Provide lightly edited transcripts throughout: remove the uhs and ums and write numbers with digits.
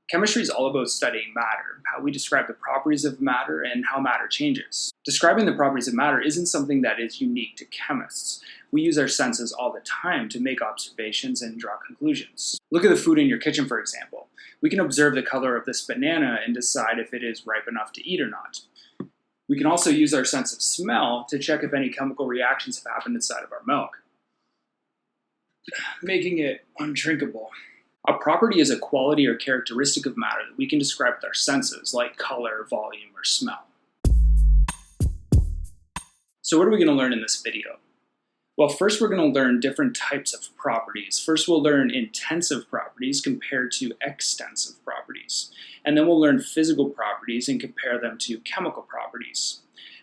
Chemistry is all about studying matter, how we describe the properties of matter and how matter changes. Describing the properties of matter isn't something that is unique to chemists. We use our senses all the time to make observations and draw conclusions. Look at the food in your kitchen, for example. We can observe the color of this banana and decide if it is ripe enough to eat or not. We can also use our sense of smell to check if any chemical reactions have happened inside of our milk, making it undrinkable. A property is a quality or characteristic of matter that we can describe with our senses, like color, volume, or smell. So what are we going to learn in this video? Well, first we're going to learn different types of properties. First we'll learn intensive properties compared to extensive properties. And then we'll learn physical properties and compare them to chemical properties.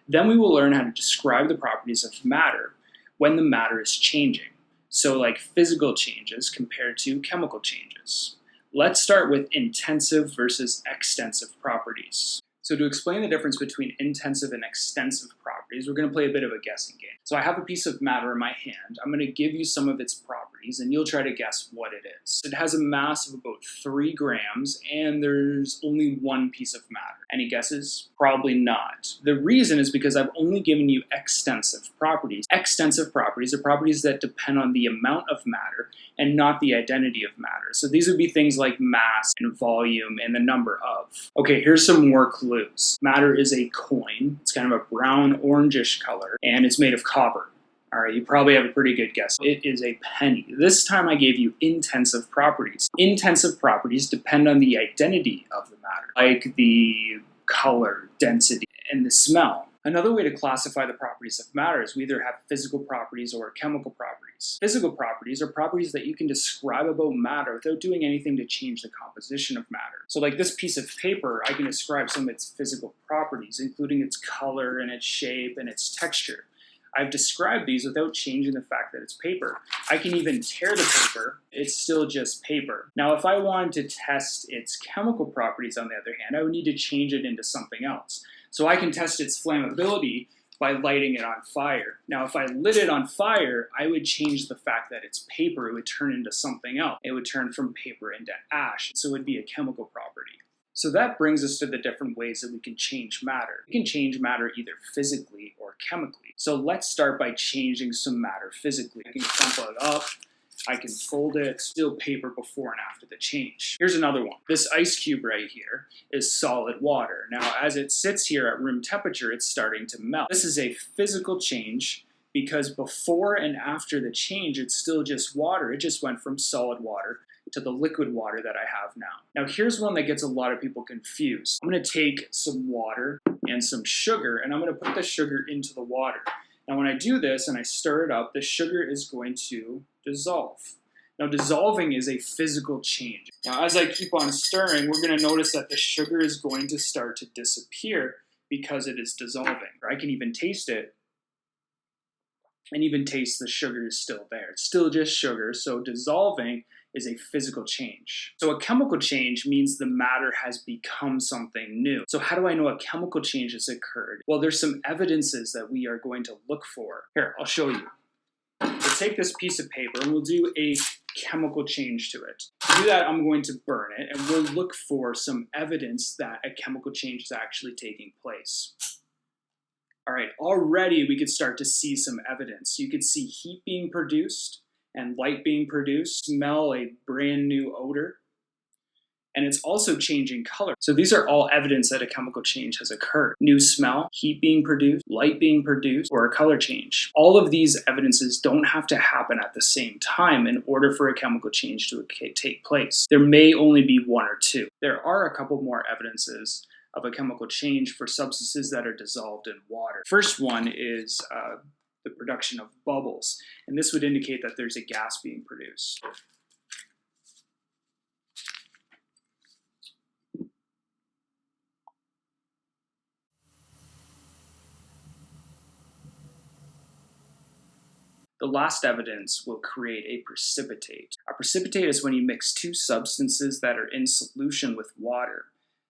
Then we will learn how to describe the properties of matter when the matter is changing. So like physical changes compared to chemical changes. Let's start with intensive versus extensive properties. So to explain the difference between intensive and extensive properties, we're going to play a bit of a guessing game. So I have a piece of matter in my hand. I'm going to give you some of its properties and you'll try to guess what it is. It has a mass of about 3 grams and there's only one piece of matter. Any guesses? Probably not. The reason is because I've only given you extensive properties. Extensive properties are properties that depend on the amount of matter and not the identity of matter. So these would be things like mass and volume and the number of. Okay, here's some more clues. Matter is a coin. It's kind of a brown orangish color and it's made of copper. All right, you probably have a pretty good guess. It is a penny. This time I gave you intensive properties. Intensive properties depend on the identity of the matter, like the color, density, and the smell. Another way to classify the properties of matter is we either have physical properties or chemical properties. Physical properties are properties that you can describe about matter without doing anything to change the composition of matter. So like this piece of paper, I can describe some of its physical properties, including its color and its shape and its texture. I've described these without changing the fact that it's paper. I can even tear the paper, it's still just paper. Now, if I wanted to test its chemical properties, on the other hand, I would need to change it into something else. So I can test its flammability by lighting it on fire. Now, if I lit it on fire, I would change the fact that it's paper. It would turn into something else. It would turn from paper into ash, so it would be a chemical property. So that brings us to the different ways that we can change matter. We can change matter either physically or chemically. So let's start by changing some matter physically. I can crumple it up, I can fold it, still paper before and after the change. Here's another one. This ice cube right here is solid water. Now, as it sits here at room temperature, it's starting to melt. This is a physical change because before and after the change, it's still just water. It just went from solid water to the liquid water that I have now. Now here's one that gets a lot of people confused. I'm going to take some water and some sugar and I'm going to put the sugar into the water. Now when I do this and I stir it up, the sugar is going to dissolve. Now dissolving is a physical change. Now as I keep on stirring, we're going to notice that the sugar is going to start to disappear because it is dissolving. I can even taste it and even taste the sugar is still there. It's still just sugar, so dissolving is a physical change. So a chemical change means the matter has become something new. So how do I know a chemical change has occurred? Well, there's some evidences that we are going to look for. Here, I'll show you. We'll take this piece of paper and we'll do a chemical change to it. To do that, I'm going to burn it and we'll look for some evidence that a chemical change is actually taking place. All right, already we could start to see some evidence. You could see heat being produced and light being produced, smell a brand new odor, and it's also changing color. So these are all evidence that a chemical change has occurred. New smell, heat being produced, light being produced, or a color change. All of these evidences don't have to happen at the same time in order for a chemical change to take place. There may only be one or two. There are a couple more evidences of a chemical change for substances that are dissolved in water. First one is the production of bubbles, and this would indicate that there's a gas being produced. The last evidence will create a precipitate. A precipitate is when you mix two substances that are in solution with water.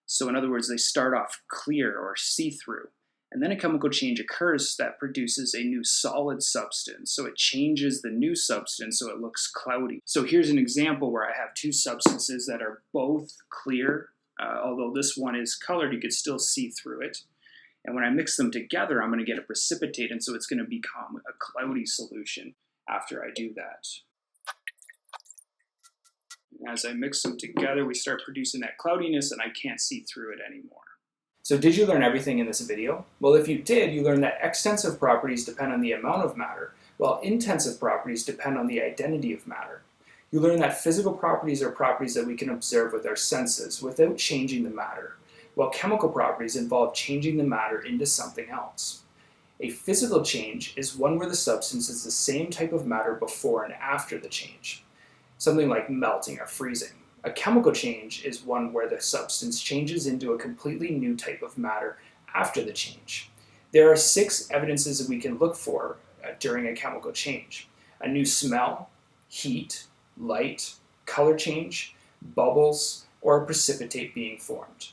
So in other words, they start off clear or see-through, And then a chemical change occurs that produces a new solid substance. So it changes the new substance so it looks cloudy. So here's an example where I have two substances that are both clear. Although this one is colored, you could still see through it. And when I mix them together, I'm going to get a precipitate, so it's going to become a cloudy solution after I do that. As I mix them together, we start producing that cloudiness, and I can't see through it anymore. So did you learn everything in this video? Well, if you did, you learned that extensive properties depend on the amount of matter, while intensive properties depend on the identity of matter. You learned that physical properties are properties that we can observe with our senses without changing the matter, while chemical properties involve changing the matter into something else. A physical change is one where the substance is the same type of matter before and after the change, something like melting or freezing. A chemical change is one where the substance changes into a completely new type of matter after the change. There are 6 evidences that we can look for during a chemical change: a new smell, heat, light, color change, bubbles, or a precipitate being formed.